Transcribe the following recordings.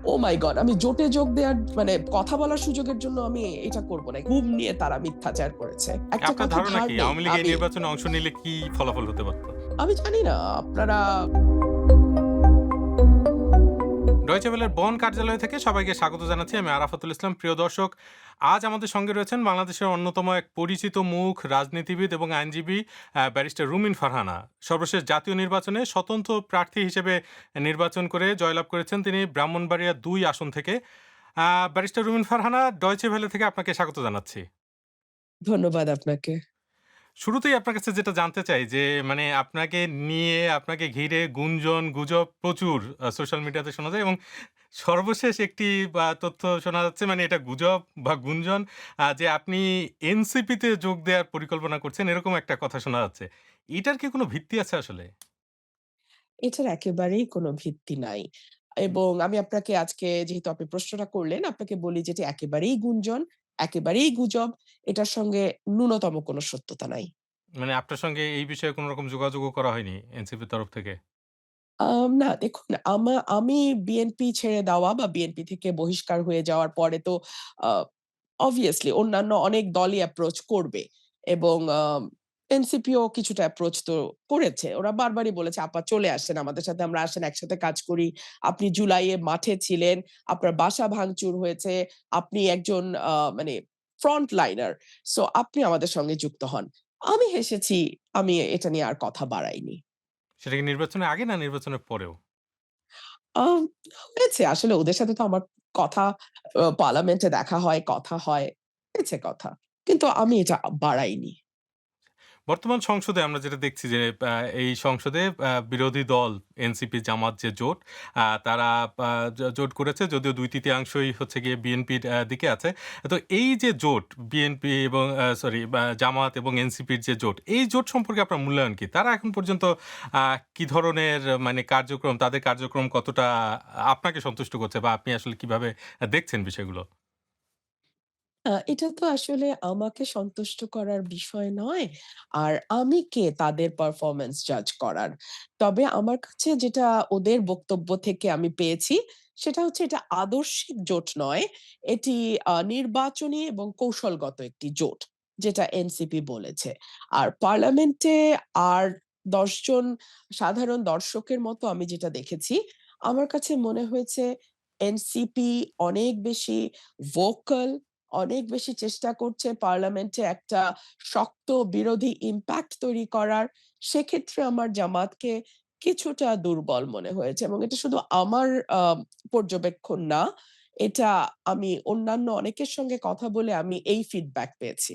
ওহ মাই god! আমি জোটে যোগ দেওয়ার মানে কথা বলার সুযোগের জন্য আমি এটা করব না। ঘুম নিয়ে তারা মিথ্যাচার করেছে। একটা আপনার কথা ধারণা ধার কি নেই। আওয়ামী লীগ এই আমি নির্বাচনে অংশ নিলে কি ফলাফল হতে পারত? আমি জানি না আপনারা ডয়েচে ওয়েলের বন কার্যালয় থেকে সবাইকে স্বাগত জানাচ্ছি। আমি আরাফাতুল ইসলাম। প্রিয় দর্শক, আজ আমাদের সঙ্গে রয়েছেন বাংলাদেশের অন্যতম এক পরিচিত মুখ, রাজনীতিবিদ এবং আইনজীবী ব্যারিস্টার রুমিন ফারহানা। সর্বশেষ জাতীয় নির্বাচনে স্বতন্ত্র প্রার্থী হিসেবে নির্বাচন করে জয়লাভ করেছেন তিনি ব্রাহ্মণবাড়িয়া ২ আসন থেকে। ব্যারিস্টার রুমিন ফারহানা, ডয়েচে ভেলে থেকে আপনাকে স্বাগত জানাচ্ছি। ধন্যবাদ আপনাকে। শুরুতেই আপনার কাছে যেটা জানতে চাই যে মানে আপনাকে নিয়ে, আপনাকে ঘিরে গুঞ্জন, গুজব প্রচুর সোশ্যাল মিডিয়াতে শোনা যায় এবং সর্বশেষ একটি তথ্য শোনা যাচ্ছে মানে এটা গুজব বা গুঞ্জন যে আপনি এনসিপিতে যোগ দেওয়ার পরিকল্পনা করছেন এরকম একটা কথা শোনা যাচ্ছে। এটার কি কোনো ভিত্তি আছে আসলে? এটার একেবারেই কোনো ভিত্তি নাই। এবং আমি আপনাকে আজকে যেহেতু আপনি প্রশ্নটা করলেন, আপনাকে বলি যে এটা একেবারেই গুঞ্জন, একেবারেই গুজব। এটার সঙ্গে ন্যূনতম কোনো সত্যতা নাই। মানে আপনার সঙ্গে এই বিষয়ে কোন রকম যোগাযোগও করা হয়নি এনসিপির তরফ থেকে? না দেখুন আমি বিএনপি ছেড়ে দেওয়া বা বিএনপি থেকে বহিষ্কার হয়ে যাওয়ার পরে তো আ obviously অন্যান্য অনেক দলই অ্যাপ্রোচ করবে এবং এনসিপিও কিছুটা অ্যাপ্রোচ তো করেছে। ওরা বারবারই বলেছে, "আপা চলে আসেন আমাদের সাথে, আমরা আসেন একসাথে কাজ করি। আপনি জুলাইয়ে মাঠে ছিলেন, আপনার বাসা ভাঙচুর হয়েছে। আপনি একজন মানে ফ্রন্ট লাইনার। সো আপনি আমাদের সঙ্গে যুক্ত হন।" আমি হেসেছি। আমি এটা নিয়ে আর কথা বাড়াইনি। সেটা কি নির্বাচনের আগে না নির্বাচনের পরেও? আম হয়েছে আসলে ওদের সাথে তো আমার কথা পার্লামেন্টে দেখা হয়, কথা হয়। হয়েছে কথা। কিন্তু আমি এটা বাড়াইনি। বর্তমান সংসদে আমরা যেটা দেখছি যে এই সংসদে বিরোধী দল এনসিপি জামাত যে জোট তারা জোট করেছে যদিও ২/৩ হচ্ছে গিয়ে বিএনপির দিকে আছে। তো এই যে জোট বিএনপি এবং সরি জামাত এবং এনসিপির যে জোট, এই জোট সম্পর্কে আপনার মূল্যায়ন কি? তারা এখন পর্যন্ত কি ধরনের মানে কার্যক্রম, তাদের কার্যক্রম কতটা আপনাকে সন্তুষ্ট করছে বা আপনি আসলে কিভাবে দেখছেন বিষয়গুলো? এটা তো আসলে আমাকে সন্তুষ্ট করার বিষয় নয়। আর আমি কে তাদের পারফরম্যান্স জাজ করার। তবে আমার কাছে যেটা ওদের বক্তব্য থেকে আমি পেয়েছি, সেটা হচ্ছে এটা আদর্শিক জোট নয়। এটি নির্বাচনী এবং কৌশলগত একটি জোট। যেটা এনসিপি বলেছে। আর পার্লামেন্টে আর ১০ জন সাধারণ দর্শকের মতো আমি যেটা দেখেছি, আমার কাছে মনে হয়েছে এনসিপি অনেক বেশি ভোকাল, অনেক বেশি চেষ্টা করছে পার্লামেন্টে একটা শক্ত বিরোধী ইমপ্যাক্ট তৈরি করার। সেক্ষেত্রে আমার জামাতকে কিছুটা দুর্বল মনে হয়েছে এবং এটা শুধু আমার আ পর্যবেক্ষণ না। এটা আমি অন্যান্য অনেকের সঙ্গে কথা বলে আমি এই ফিডব্যাক পেয়েছি।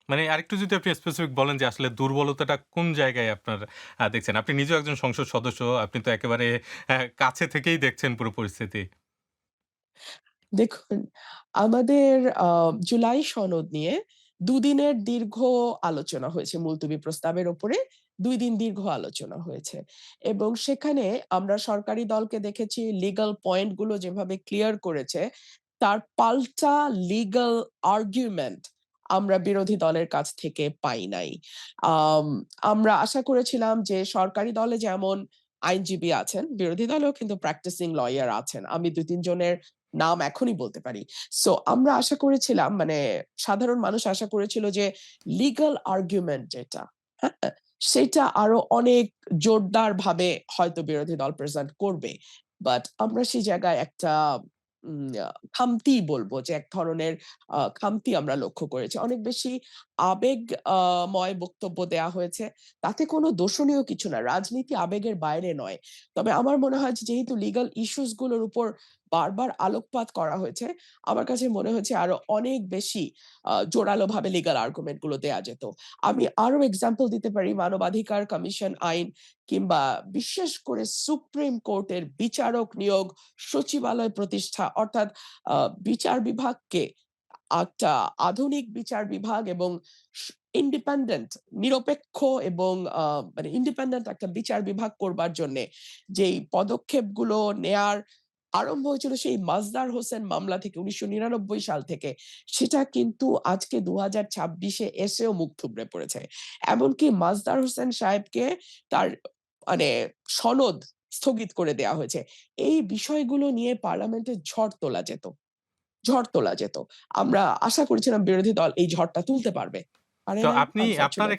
মানে আরেকটু যদি আপনি স্পেসিফিক বলেন যে আসলে দুর্বলতাটা কোন জায়গায় আপনার দেখছেন? আপনি নিজেও একজন সংসদ সদস্য। আপনি তো একেবারে কাছে থেকেই দেখছেন পুরো পরিস্থিতি। দেখুন, আমাদের আ জুলাই সনদ নিয়ে ২ দিনের দীর্ঘ আলোচনা হয়েছে মুলতবি প্রস্তাবের উপরে ২ দিন দীর্ঘ আলোচনা হয়েছে। এবং সেখানে আমরা সরকারি দলকে দেখেছি লিগ্যাল পয়েন্ট গুলো যেভাবে ক্লিয়ার করেছে, তার পাল্টা লিগ্যাল আর্গুমেন্ট আমরা বিরোধী দলের কাছ থেকে পাই নাই। আম আমরা আশা করেছিলাম যে সরকারি দলে যেমন আইনজীবী আছেন, বিরোধী দলেও কিন্তু প্র্যাকটিসিং লয়ার আছেন। আমি ২-৩ জনের নাম এখনই বলতে পারি। সো আমরা আশা করেছিলাম মানে সাধারণ মানুষ আশা করেছিল যে লিগ্যাল আর্গুমেন্ট যেটা, হ্যাঁ? সেটা আরো অনেক জোরদারভাবে হয়তো বিরোধী দল প্রেজেন্ট করবে। বাট আমরা সেই জায়গায় একটা খামতি বলব যে এক ধরনের খামতি আমরা লক্ষ্য করেছি। অনেক বেশি আবেগ ময় বক্তব্য দেয়া হয়েছে। তাতে কোনো দোষণীয় কিছু না। রাজনীতি আবেগের বাইরে নয়। তবে আমার মনে হয় যে যেহেতু লিগ্যাল ইস্যুস গুলোর উপর বারবার আলোকপাত করা হয়েছে, আমার কাছে মনে হয়েছে আরো অনেক বেশি জোরালোভাবে লিগ্যাল আর্গুমেন্ট গুলো দেয়া যেত। আমি আরো এক্সাম্পল দিতে পারি মানবাধিকার কমিশন আইন কিংবা বিশেষ করে সুপ্রিম কোর্টের বিচারক নিয়োগ, সচিবালয় প্রতিষ্ঠা অর্থাৎ আ বিচার বিভাগকে একটা আধুনিক বিচার বিভাগ এবং স ইন্ডিপেন্ডেন্ট নিরপেক্ষ এবং মানে ইন্ডিপেন্ডেন্ট একটা বিচার বিভাগ করবার জন্যে যেই পদক্ষেপগুলো নেয়ার আরম্ভ হয়েছিল সেই মাজদার হোসেন মামলা থেকে ১৯৯৯ সাল থেকে, সেটা কিন্তু আজকে ২০২৬ এ এসেও মুখ থুবড়ে পড়েছে। এমনকি মাজদার হোসেন সাহেবকে তার মানে সনদ স্থগিত করে দেয়া হয়েছে। এই বিষয়গুলো নিয়ে পার্লামেন্টে ঝড় তোলা যেত। ঝড় তোলা যেত। আমরা আশা করেছিলাম বিরোধী দল এই ঝড়টা তুলতে পারবে। পারে তো নাই আপনি আপনার আনফরচুনেট।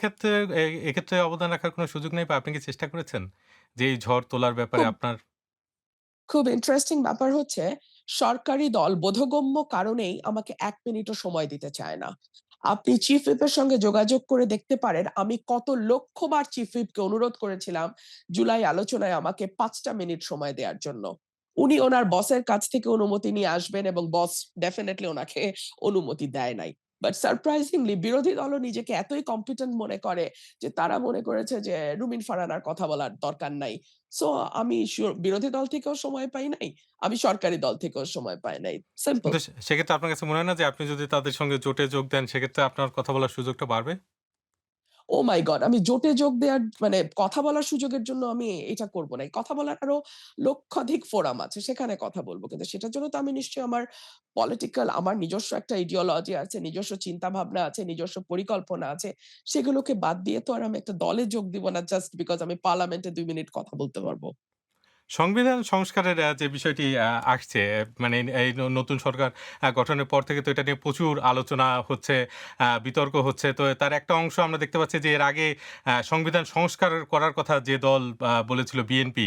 এক্ষেত্রে অবদান রাখার কোনো সুযোগ নেই বা আপনি কি চেষ্টা করেছেন? যে এই ঝড় তোলার ব্যাপারে খুব আপনার খুব ইন্টারেস্টিং ব্যাপার হচ্ছে, সরকারি দল বোধগম্য কারণেই আমাকে ১ মিনিটও সময় দিতে চায় না। আপনি চিফ হুইপ এর সঙ্গে যোগাযোগ করে দেখতে পারেন, আমি কত লক্ষবার চিফ হুইপকে অনুরোধ করেছিলাম, জুলাই আলোচনায় আমাকে ৫ টা মিনিট সময় দেয়ার জন্য। উনি ওনার বসের কাছ থেকে অনুমতি নিয়ে আসবেন এবং বস ডেফিনিটলি ওনাকে অনুমতি দেয় নাই। বাট সারপ্রাইজিংলি বিরোধী দলও নিজেকে এতই কম্পিটেন্ট মনে করে যে তারা মনে করেছে যে রুমিন ফারহানার কথা বলার দরকার নাই। সো আমি বিরোধী দল থেকেও সময় পাই নাই। আমি সরকারি দল থেকেও সময় পাই নাই। সিম্পল। কিন্তু সেক্ষেত্রে আপনার কাছে মনে হয় না যে আপনি যদি তাদের সঙ্গে জোটে যোগ দেন সেক্ষেত্রে আপনার কথা বলার সুযোগটা বাড়বে? ওহ মাই গড! আমি জোটে যোগ দেয়ার মানে কথা বলার সুযোগের জন্য আমি এটা করব না। কথা বলার আরো লক্ষাধিক ফোরাম আছে। সেখানে কথা বলব। কিন্তু সেটার জন্য তো আমি নিশ্চয়ই আমার নিজস্ব একটা ইডিওলজি আছে, নিজস্ব চিন্তাভাবনা আছে, নিজস্ব পরিকল্পনা আছে। সেগুলোকে বাদ দিয়ে তো আর আমি একটা দলে যোগ দিব না জাস্ট বিকজ আমি পার্লামেন্টে ২ মিনিট কথা বলতে পারব। সংবিধান সংস্কারের যে বিষয়টি আসছে মানে এই নতুন সরকার গঠনের পর থেকে তো এটা নিয়ে প্রচুর আলোচনা হচ্ছে, বিতর্ক হচ্ছে। তো তার একটা অংশ আমরা দেখতে পাচ্ছি যে এর আগে সংবিধান সংস্কার করার কথা যে দল বলেছিল বিএনপি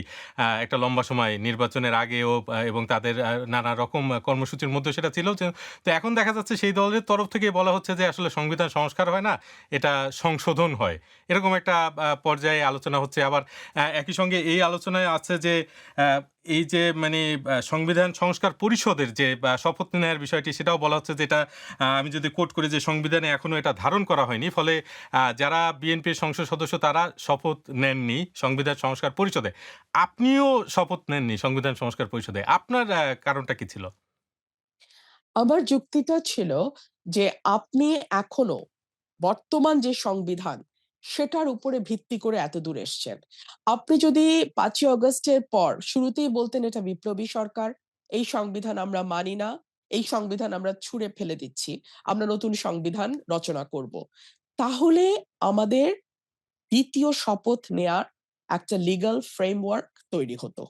একটা লম্বা সময় নির্বাচনের আগেও এবং তাদের নানা রকম কর্মসূচির মধ্যে সেটা ছিল যে তো এখন দেখা যাচ্ছে সেই দলের তরফ থেকে বলা হচ্ছে যে আসলে সংবিধান সংস্কার হয় না, এটা সংশোধন হয়। এরকম একটা পর্যায়ে আলোচনা হচ্ছে। আবার একই সঙ্গে এই আলোচনায় আছে যে আ এই যে মানে সংবিধান সংস্কার পরিষদের যে শপথ নেয়ার বিষয়টি সেটাও বলা হচ্ছে যে এটা আমি যদি কোট করি যে সংবিধানে এখনো এটা ধারণ করা হয়নি। ফলে যারা বিএনপির সংসদ সদস্য তারা শপথ নেননি সংবিধান সংস্কার পরিষদে। আপনিও শপথ নেননি সংবিধান সংস্কার পরিষদে। আপনার কারণটা কি ছিল? আমার যুক্তিটা ছিল যে আপনি এখনো বর্তমান যে সংবিধান, সেটার উপরে ভিত্তি করে এতদূর এসছেন। আপনি যদি ৫ই অগাস্টের পর শুরুতেই বলতেন এটা বিপ্লবী সরকার, এই সংবিধান আমরা মানি না, এই সংবিধান আমরা ছুঁড়ে ফেলে দিচ্ছি। আমরা নতুন সংবিধান রচনা করব। তাহলে আমাদের ২য় শপথ নেয়ার একটা লিগ্যাল ফ্রেমওয়ার্ক তৈরি হতো।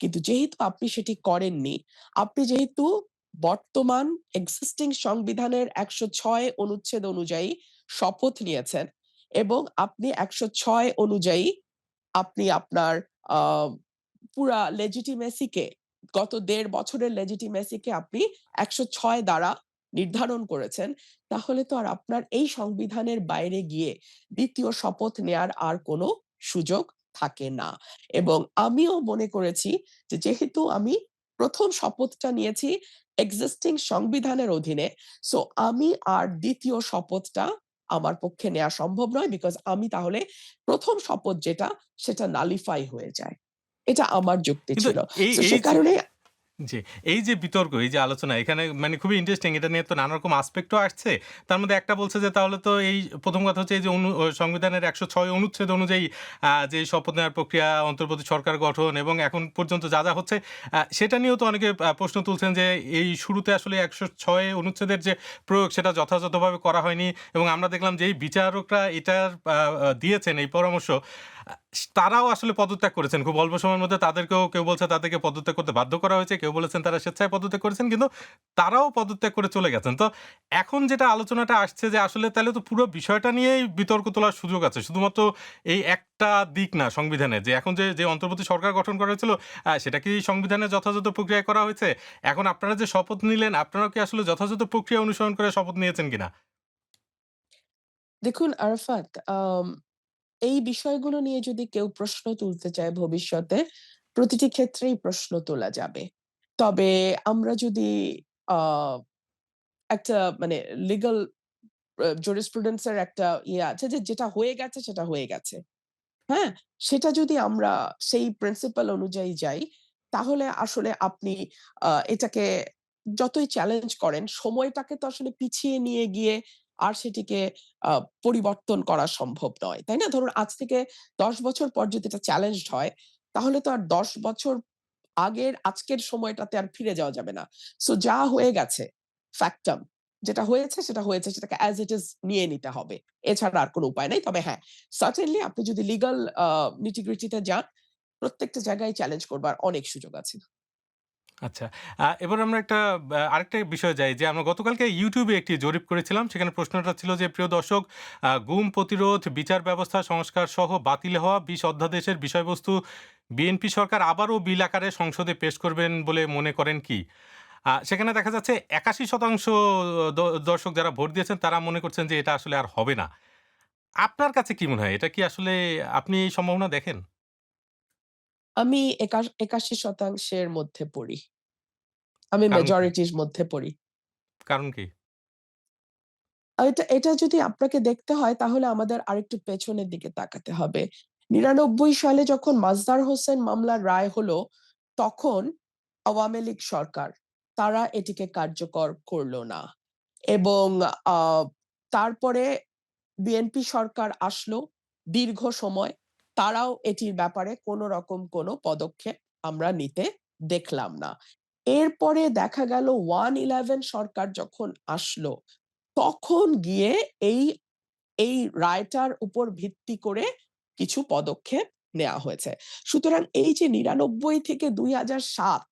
কিন্তু যেহেতু আপনি সেটি করেননি, আপনি যেহেতু বর্তমান এক্সিস্টিং সংবিধানের ১০৬ অনুচ্ছেদ অনুযায়ী শপথ নিয়েছেন এবং আপনি ১০৬ অনুযায়ী আপনি আপনার আ পুরা লেজিটিমেসি কে গত ১.৫ বছরের লেজিটিমেসি কে আপনি ১০৬ দ্বারা নির্ধারণ করেছেন। তাহলে তো আর আপনার এই সংবিধানের বাইরে গিয়ে ২য় শপথ নেয়ার আর কোনো সুযোগ থাকে না। এবং আমিও মনে করেছি যে যেহেতু আমি ১ম শপথটা নিয়েছি এক্সিস্টিং সংবিধানের অধীনে, সো আমি আর ২য় শপথটা আমার পক্ষে নেয়া সম্ভব নয়। বিকজ আমি তাহলে ১ম শপথ যেটা সেটা নালিফাই হয়ে যায়। এটা আমার যুক্তি কিন্তু ছিল। এই সো এই সে যে কারণে জি, এই যে বিতর্ক, এই যে আলোচনা এখানে মানে খুবই ইন্টারেস্টিং। এটা নিয়ে তো নানা রকম আসপেক্ট ও আসছে। তার মধ্যে একটা বলছে যে তাহলে তো এই ১ম কথা হচ্ছে এই যে সংবিধানের ১০৬ অনুচ্ছেদ অনুযায়ী যে শপথ নেওয়ার প্রক্রিয়া, অন্তর্বর্তী সরকার গঠন এবং এখন পর্যন্ত যা হচ্ছে সেটা নিয়েও তো অনেকে প্রশ্ন তুলছেন যে এই শুরুতে আসলে ১০৬ অনুচ্ছেদের যে প্রয়োগ সেটা যথাযথভাবে করা হয়নি এবং আমরা দেখলাম যে এই বিচারকরা এটার আ আ দিয়েছেন এই পরামর্শ আ তারাও আসলে পদত্যাগ করেছেন। খুব অল্প সময়ের মধ্যে তাদেরকেও কেউ বলছে তাদেরকে পদত্যাগ করতে বাধ্য করা হয়েছে। কেউ বলেছেন তারা স্বেচ্ছায় পদত্যাগ করেছেন। কিন্তু তারাও পদত্যাগ করে চলে গেছেন। তো এখন যেটা আলোচনাটা আসছে যে আসলে তাইলে তো পুরো বিষয়টা নিয়েই বিতর্ক তোলার সুযোগ আছে। শুধুমাত্র এই একটা দিক না সংবিধানের যে এখন যে অন্তর্বর্তী সরকার গঠন করা হয়েছিল সেটা কি সংবিধানের যথাযথ প্রক্রিয়ায় করা হয়েছে? এখন আপনারা যে শপথ নিলেন আপনারাও কি আসলে যথাযথ প্রক্রিয়া অনুসরণ করে শপথ নিয়েছেন কিনা? দেখুন আরাফাত, এই বিষয়গুলো নিয়ে যদি কেউ প্রশ্ন তুলতে চায় ভবিষ্যতে, প্রতিটি ক্ষেত্রেই প্রশ্ন তোলা যাবে। তবে আমরা যদি আ একটা মানে লিগ্যাল জুরিসপ্রুডেন্স এর একটা আছে যে যেটা হয়ে গেছে সেটা হয়ে গেছে। হ্যাঁ? সেটা যদি আমরা সেই প্রিন্সিপাল অনুযায়ী যাই, তাহলে আসলে আপনি এটাকে যতই চ্যালেঞ্জ করেন, সময়টাকে তো আসলে পিছিয়ে নিয়ে গিয়ে আর সেটিকে আ পরিবর্তন করা সম্ভব নয়। তাই না? ধরুন আজ থেকে ১০ বছর পর যদি এটা চ্যালেঞ্জড হয়, তাহলে তো আর ১০ বছর আজকের সময়টাতে আর ফিরে যাওয়া যাবে না। সো যা হয়ে গেছে, ফ্যাক্টাম যেটা হয়েছে সেটা হয়েছে। সেটাকে অ্যাজ ইট ইস নিয়ে নিতে হবে। এছাড়া আর কোন উপায় নাই। তবে হ্যাঁ, সার্টেনলি আপনি যদি লিগ্যাল nitty-gritty তে যান, প্রত্যেকটা জায়গায় চ্যালেঞ্জ করবার অনেক সুযোগ আছে। আচ্ছা। এবার আমরা আরেকটা বিষয়ে যাই যে আমরা গতকালকে YouTube এ একটি জরিপ করেছিলাম। সেখানে প্রশ্নটা ছিল যে, প্রিয় দর্শক, গুম প্রতিরোধ, বিচার ব্যবস্থা সংস্কার সহ বাতিল হওয়া ২০ অধ্যাদেশের বিষয়বস্তু বিএনপি সরকার আবারও বিল আকারে সংসদে পেশ করবেন বলে মনে করেন কি? সেখানে দেখা যাচ্ছে ৮১% দ দর্শক যারা ভোট দিয়েছেন তারা মনে করছেন যে এটা আসলে আর হবে না। আপনার কাছে কি মনে হয়? এটা কি আসলে আপনি এই সম্ভাবনা দেখেন? আমি ৮১% এর মধ্যে পড়ি। আমি কারণ কি? মেজরিটির মধ্যে পড়ি। কারণ কি? এটা এটা যদি আপনাকে দেখতে হয় তাহলে আমাদের আরেকটু পেছনের দিকে তাকাতে হবে। ৯৯ সালে যখন মাজদার হোসেন মামলার রায় হলো, তখন আওয়ামী লীগ সরকার তারা এটিকে কার্যকর করল না। এবং আ তারপরে বিএনপি সরকার আসলো দীর্ঘ সময়। তারাও এটির ব্যাপারে কোন রকম কোন পদক্ষেপ আমরা নিতে দেখলাম না। এরপরে দেখা গেল 111 সরকার যখন আসলো, তখন গিয়ে এই এই রায়টার উপর ভিত্তি করে কিছু পদক্ষেপ নেয়া হয়েছে। সুতরাং এই যে ৯৯ থেকে ২০০৭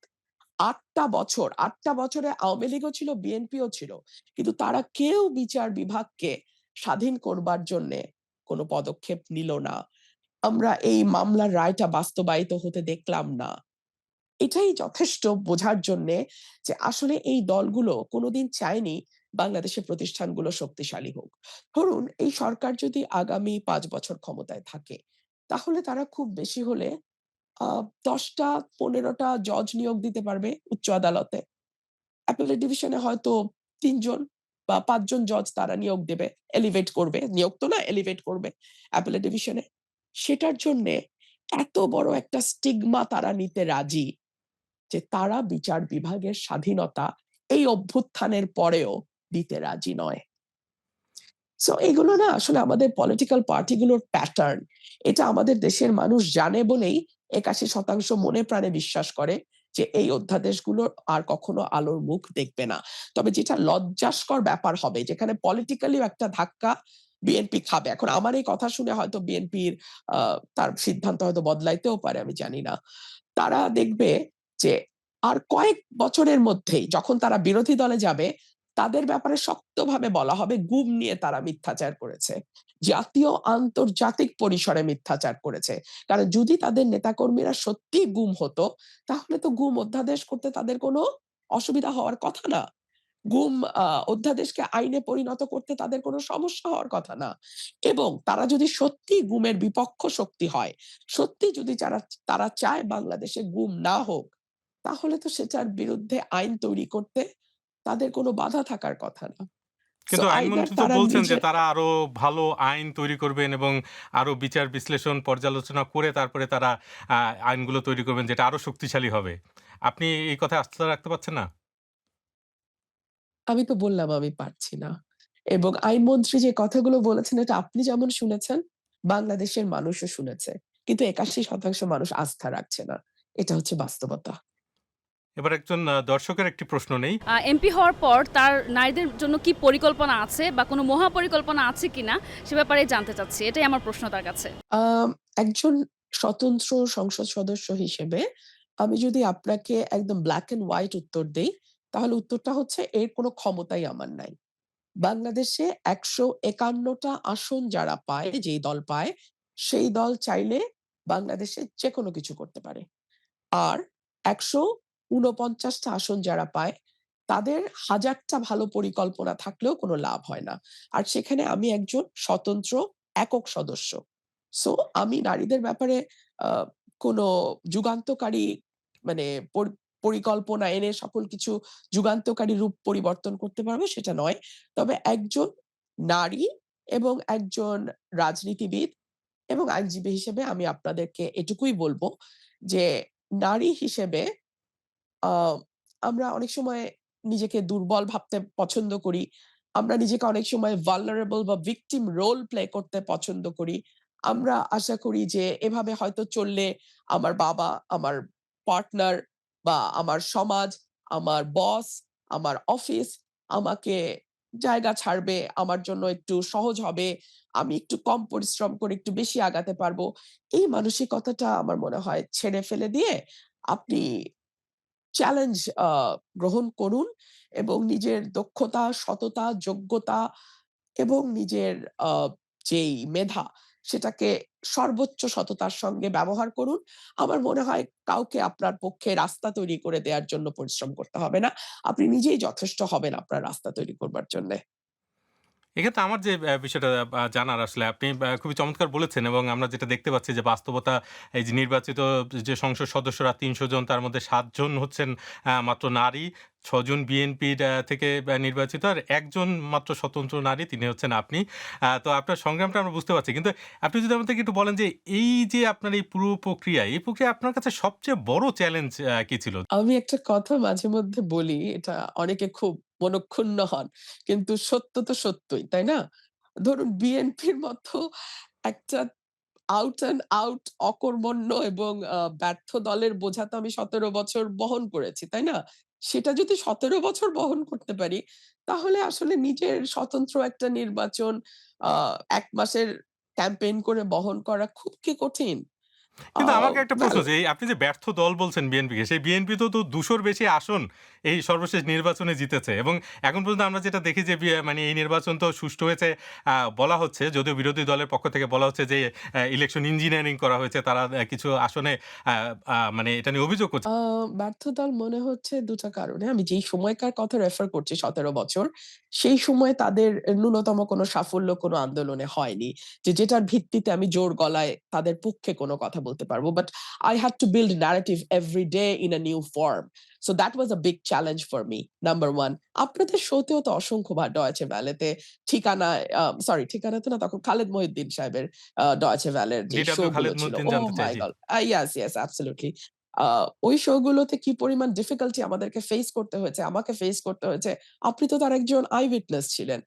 ৮ টা বছর, ৮ টা বছরে আওয়ামী লীগও ছিল, বিএনপিও ছিল। কিন্তু তারা কেউ বিচার বিভাগকে স্বাধীন করবার জন্যে কোন পদক্ষেপ নিল না। আমরা এই মামলার রায়টা বাস্তবায়িত হতে দেখলাম না। এটাই যথেষ্ট বোঝার জন্যে যে আসলে এই দলগুলো কোনদিন চায়নি বাংলাদেশের প্রতিষ্ঠানগুলো শক্তিশালী হোক। ধরুন এই সরকার যদি আগামী ৫ বছর ক্ষমতায় থাকে, তাহলে তারা খুব বেশি হলে আ ১০ টা ১৫ টা জজ নিয়োগ দিতে পারবে উচ্চ আদালতে। অ্যাপেলেট ডিভিশনে হয়তো ৩ জন বা ৫ জন জজ তারা নিয়োগ দেবে। এলিভেট করবে। নিয়োগ তো না, এলিভেট করবে অ্যাপেলেট ডিভিশনে। সেটার জন্যে এত বড় একটা স্টিগমা তারা নিতে রাজি যে তারা বিচার বিভাগের স্বাধীনতা এই অভ্যুত্থানের পরেও দিতে রাজি নয়। সো এগুলো না আসলে আমাদের পলিটিক্যাল পার্টি গুলোর প্যাটার্ন। এটা আমাদের দেশের মানুষ জানে বলেই ৮১% মনে প্রাণে বিশ্বাস করে যে এই অধ্যাদেশগুলো আর কখনো আলোর মুখ দেখবে না। তবে যেটা লজ্জাস্কর ব্যাপার হবে, যেখানে পলিটিক্যালিও একটা ধাক্কা বিএনপি খাবে। এখন আমার এই কথা শুনে হয়তো বিএনপির তার সিদ্ধান্ত হয়তো বদলাইতেও পারে, আমি জানি না। তারা দেখবে যে আর কয়েক বছরের মধ্যেই যখন তারা বিরোধী দলে যাবে, তাদের ব্যাপারে শক্তভাবে বলা হবে গুম নিয়ে তারা মিথ্যাচার করেছে। জাতীয় আন্তর্জাতিক পরিসরে মিথ্যাচার করেছে। কারণ যদি তাদের নেতাকর্মীরা সত্যিই গুম হতো, তাহলে তো গুম অধ্যাদেশ করতে তাদের কোনো অসুবিধা হওয়ার কথা না। গুম অধ্যাদেশকে আইনে পরিণত করতে তাদের কোনো সমস্যা হওয়ার কথা না। এবং তারা যদি সত্যিই গুমের বিপক্ষ শক্তি হয়, সত্যি যদি তারা চায় বাংলাদেশে গুম না হোক, তাহলে তো সেটার বিরুদ্ধে আইন তৈরি করতে তাদের কোনো বাধা থাকার কথা না। সো কিন্তু আইদার আইনমন্ত্রী তো তারা বলছেন যে নিজে তারা আরো ভালো আইন তৈরি করবেন এবং আরো বিচার বিশ্লেষণ পর্যালোচনা করে তারপরে তারা আ আইনগুলো তৈরি করবেন যেটা আরো শক্তিশালী হবে। আপনি এই কথায় আস্থা রাখতে পারছেন না? আমি তো বললাম আমি পারছি না। এবং আইনমন্ত্রী যে কথাগুলো বলেছেন এটা আপনি যেমন শুনেছেন, বাংলাদেশের মানুষও শুনেছে। কিন্তু ৮১% মানুষ আস্থা রাখছে না। এটা হচ্ছে বাস্তবতা। এবার একজন দর্শকের একটি প্রশ্ন নেই। এমপি হওয়ার পর তার নারীদের জন্য কি পরিকল্পনা আছে বা কোনো মহাপরিকল্পনা আছে কিনা সে ব্যাপারে জানতে চাচ্ছি। এটাই আমার প্রশ্ন তার কাছে। আম একজন স্বতন্ত্র সংসদ সদস্য হিসেবে আমি যদি আপনাকে একদম ব্লাক অ্যান্ড হোয়াইট উত্তর দেই, তাহলে উত্তরটা হচ্ছে এর কোনো ক্ষমতাই আমার নাই। বাংলাদেশে ১৫১ টা আসন যারা পায়, যেই দল পায়, সেই দল চাইলে বাংলাদেশে যেকোনো কিছু করতে পারে। আর ১৪৯ টা আসন যারা পায়, তাদের ১০০০ টা ভালো পরিকল্পনা থাকলেও কোনো লাভ হয় না। আর সেখানে আমি একজন স্বতন্ত্র একক সদস্য। সো আমি নারীদের ব্যাপারে আ কোনো যুগান্তকারী মানে পরিকল্পনা এনে সকল কিছু যুগান্তকারী রূপ পরিবর্তন করতে পারবো সেটা নয়। তবে একজন নারী এবং একজন রাজনীতিবিদ এবং আইনজীবী হিসেবে আমি আপনাদেরকে এটুকুই বলব যে নারী হিসেবে আ আমরা অনেক সময় নিজেকে দুর্বল ভাবতে পছন্দ করি। আমরা নিজেকে অনেক সময় vulnerable বা victim role play করতে পছন্দ করি। আমরা আশা করি যে এভাবে হয়তো চললে আমার বাবা, আমার পার্টনার বা আমার সমাজ, আমার বস, আমার অফিস আমাকে জায়গা ছাড়বে, আমার জন্য একটু সহজ হবে, আমি একটু কম পরিশ্রম করে একটু বেশি আগাতে পারবো। এই মানসিকতাটা আমার মনে হয় ছেড়ে ফেলে দিয়ে আপনি চ্যালেঞ্জ আ গ্রহণ করুন এবং নিজের দক্ষতা, সততা, যোগ্যতা এবং নিজের আ যেই মেধা সেটাকে সর্বোচ্চ সততার সঙ্গে ব্যবহার করুন। আমার মনে হয় কাউকে আপনার পক্ষে রাস্তা তৈরি করে দেয়ার জন্য পরিশ্রম করতে হবে না। আপনি নিজেই যথেষ্ট হবেন আপনার রাস্তা তৈরি করবার জন্যে। এক্ষেত্রে আমার যে বিষয়টা জানার আসলে আপনি খুবই চমৎকার বলেছেন এবং আমরা যেটা দেখতে পাচ্ছি যে বাস্তবতা এই যে নির্বাচিত যে সংসদ সদস্যরা ৩০০ জন তার মধ্যে ৭ জন হচ্ছেন মাত্র নারী, ৬ জন বিএনপির থেকে নির্বাচিত আর ১ জন মাত্র স্বতন্ত্র নারী তিনি হচ্ছেন আপনি। তো আপনার সংগ্রামটা আমরা বুঝতে পারছি। কিন্তু আপনি যদি আমাদেরকে একটু বলেন যে এই যে আপনার এই পুরো প্রক্রিয়া, এই প্রক্রিয়া আপনার কাছে সবচেয়ে বড় চ্যালেঞ্জ কি ছিল? আমি একটা কথা মাঝে মধ্যে বলি, এটা অনেকে খুব মনঃক্ষুণ্ণ হন। কিন্তু সত্য তো সত্যই, তাই না? ধরুন বিএনপির মতো একটা আউট অ্যান্ড আউট অকর্মণ্য এবং ব্যর্থ দলের বোঝা তো আমি ১৭ বছর বহন করেছি, তাই না? সেটা যদি ১৭ বছর বহন করতে পারি, তাহলে আসলে নিজের স্বতন্ত্র একটা নির্বাচন আ ১ মাসের ক্যাম্পেইন করে বহন করা খুব কি কঠিন? আ কিন্তু আমাকে একটা প্রশ্ন ওয়েল যে, এই আপনি যে ব্যর্থ দল বলছেন বিএনপিকে, সেই বিএনপি তো ২০০ র বেশি আসন এই সর্বশেষ নির্বাচনে জিতেছে এবং এখন পর্যন্ত আমরা যেটা দেখি যে মানে এই নির্বাচন তো সুষ্ঠু হয়েছে বলা হচ্ছে, যদিও বিরোধী দলের পক্ষ থেকে বলা হচ্ছে যে ইলেকশন ইঞ্জিনিয়ারিং করা হয়েছে। তারা কিছু আসনে আ আ মানে এটা নিয়ে অভিযোগ করছে। আ ব্যর্থ দল মনে হচ্ছে ২ টা কারণে। আমি যেই সময়কার কথা রেফার করছি ১৭ বছর, সেই সময় তাদের ন্যূনতম কোনো সাফল্য কোনো আন্দোলনে হয়নি। যেটার ভিত্তিতে আমি জোর গলায় তাদের পক্ষে কোনো কথা বলতে পারব। But I had to build narrative every day in a new form. So that was a big challenge for me, number 1. আপনাদের শোতেও তো অসংখ্যবার ডয়েচে ভ্যালেতে ঠিকানায় সরি ঠিকানাতে না তখন খালেদ মহিউদ্দিন সাহেবের ডয়েচে ভ্যালের যে শো ডিডব্লিউ গুলো খালেদ ছিল। মহিউদ্দিন ওহ জানতে চাই। মাই জি। গড! Yes, yes, absolutely. আ ওই শো গুলোতে কি পরিমাণ ডিফিকাল্টি আমাদেরকে ফেস করতে হয়েছে, আমাকে ফেস করতে হয়েছে। আপনি তো তার একজন আই উইটনেস ছিলেন।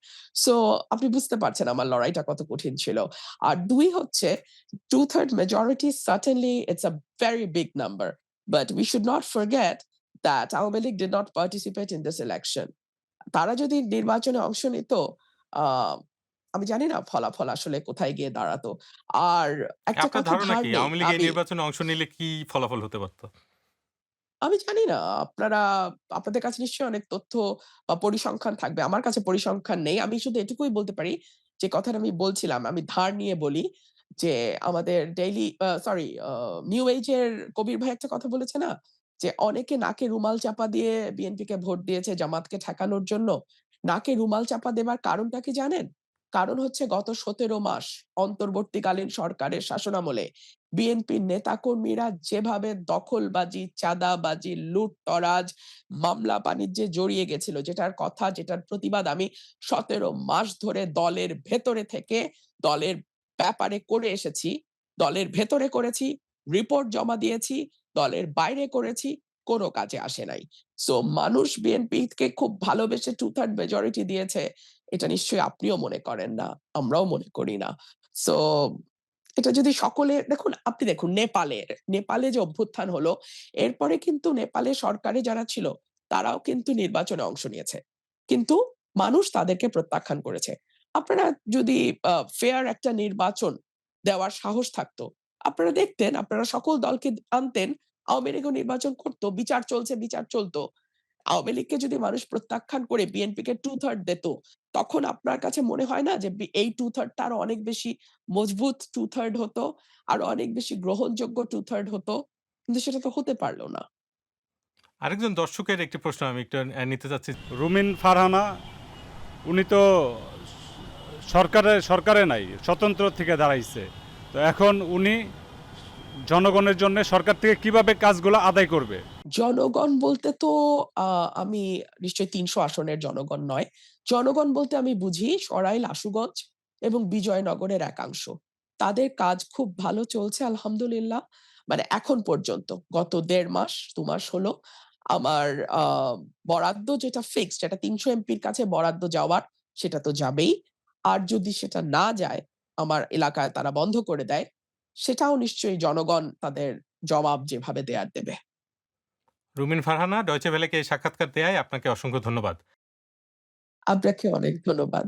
সো আপনি বুঝতে পারছেন আমার লড়াইটা কত কঠিন ছিল। আর ২ হচ্ছে 2/3 majority certainly it's a very big number. But we should not forget that Awami League did not participate in this election. তারা যদি নির্বাচনে অংশ নিত, আ আমি জানি না ফলাফল আসলে কোথায় গিয়ে দাঁড়াতো। আর একটা আপনার কথা ধারণা ধার কি নেই। আওয়ামী লীগ এই আমি নির্বাচনে অংশ নিলে কি ফলাফল হতে পারত? আমি জানি না আপনাদের কাছে নিশ্চয়ই অনেক তথ্য বা পরিসংখ্যান থাকবে। আমার কাছে পরিসংখ্যান নেই। আমি শুধু এটুকুই বলতে পারি যে কথাটা আমি বলছিলাম, আমি ধার নিয়ে বলি যে আমাদের ডেইলি সরি নিউ এজ এর কবির ভাই একটা কথা বলেছে না? যে অনেকে নাকে রুমাল চাপা দিয়ে বিএনপিকে ভোট দিয়েছে জামাতকে ঠেকানোর জন্য। নাকে রুমাল চাপা দেবার কারণটা কি জানেন? কারণ হচ্ছে গত ১৭ মাস অন্তর্বর্তীকালীন সরকারের শাসনামলে বিএনপির নেতাকর্মীরা যেভাবে দখলবাজি, চাঁদাবাজি, লুটতরাজ, মামলা-বাণিজ্যে জড়িয়ে গেছিল, যেটার কথা, যেটার প্রতিবাদ আমি ১৭ মাস ধরে দলের ভেতরে থেকে দলের ব্যাপারে করে এসেছি। দলের ভেতরে করেছি, রিপোর্ট জমা দিয়েছি, দলের বাইরে করেছি, কোনো কাজে আসে নাই। সো মানুষ বিএনপিকে খুব ভালোবেসে 2/3 মেজরিটি দিয়েছে। এটা নিশ্চয়ই আপনিও মনে করেন না, আমরাও মনে করি না। সো এটা যদি সকলে দেখুন, আপনি দেখুন নেপালে যে অভ্যুত্থান হলো, এরপরে কিন্তু নেপালে সরকারে যারা ছিল, তারাও কিন্তু নির্বাচনে অংশ নিয়েছে। কিন্তু মানুষ তাদেরকে প্রত্যাখ্যান করেছে। আপনারা যদি ফেয়ার একটা নির্বাচন দেওয়ার সাহস থাকতো, আপনারা দেখতেন, আপনারা সকল দলকে আনতেন, আওয়ামী লীগও নির্বাচন করত, বিচার চলছে, বিচার চলত। আওয়ামী লীগকে যদি মানুষ প্রত্যাখ্যান করে বিএনপিকে 2/3 দিত, তখন আপনার কাছে মনে হয় না যে এই 2/3 টা আরো অনেক বেশি মজবুত 2/3 হতো, আরো অনেক বেশি গ্রহণযোগ্য 2/3 হতো? কিন্তু সেটা তো হতে পারল না। আরেকজন দর্শকের একটি প্রশ্ন আমি একটু নিতে চাচ্ছি। রুমিন ফারহানা উনি তো সরকারে নাই, স্বতন্ত্র থেকে দাঁড়াইছে। তো এখন উনি জনগণের জন্য সরকার থেকে কিভাবে কাজগুলো আদায় করবে? জনগণ বলতে তো আ আমি নিশ্চয়ই ৩০০ আসনের জনগণ নয়। জনগণ বলতে আমি বুঝি সরাইল, আশুগঞ্জ এবং বিজয়নগরের একাংশ। তাদের কাজ খুব ভালো চলছে আলহামদুলিল্লাহ। মানে এখন পর্যন্ত গত ১.৫ মাস ২ মাস হলো আমার আ বরাদ্দ যেটা ফিক্সড, যেটা ৩০০ এমপির কাছে বরাদ্দ যাওয়ার সেটা তো যাবেই। আর যদি সেটা না যায়, আমার এলাকায় তারা বন্ধ করে দেয়, সেটাও নিশ্চয়ই জনগণ তাদের জবাব যেভাবে দেয়ার দেবে। রুমিন ফারহানা ডয়চে ভেলেকে এই সাক্ষাৎকার দেয়ায় আপনাকে অসংখ্য ধন্যবাদ। আপনাকে অনেক ধন্যবাদ।